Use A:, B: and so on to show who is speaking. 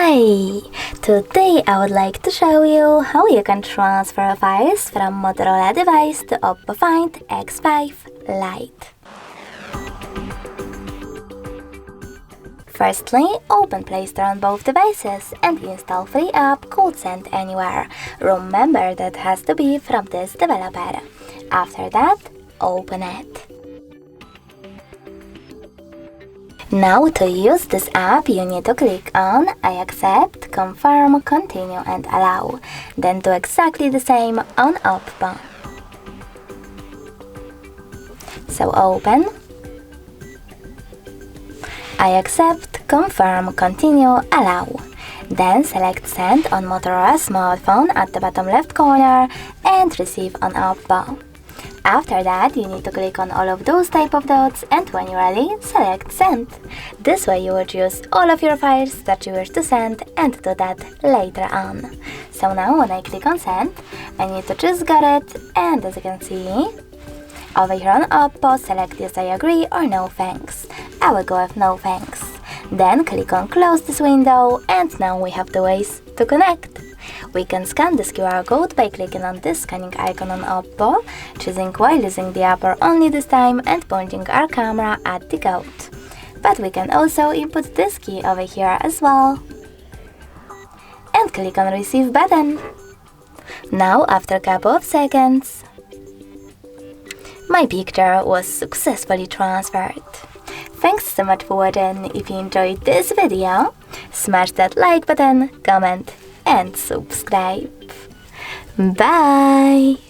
A: Hi! Today I would like to show you how you can transfer files from Motorola Device to OPPO Find X5 Lite. Firstly, open Play Store on both devices and install free app called Send Anywhere. Remember that has to be from this developer. After that, open it. Now to use this app you need to click on I accept, confirm, continue and allow. Then do exactly the same on OPPO. So open, I accept, confirm, continue, allow. Then select Send on Motorola smartphone at the bottom left corner and Receive on OPPO. After that, you need to click on all of those type of dots and when you're ready, select Send. This way you will choose all of your files that you wish to send and do that later on. So now when I click on Send, I need to choose Got it, and as you can see, over here on OPPO, select Yes I agree or No thanks. I will go with No thanks. Then click on Close this window and now we have the ways to connect. We can scan this QR code by clicking on this scanning icon on OPPO, choosing while using the app or only this time and pointing our camera at the code. But we can also input this key over here as well. And click on Receive button. Now after a couple of seconds, my picture was successfully transferred. Thanks so much for watching. If you enjoyed this video, smash that like button, comment and subscribe. Bye!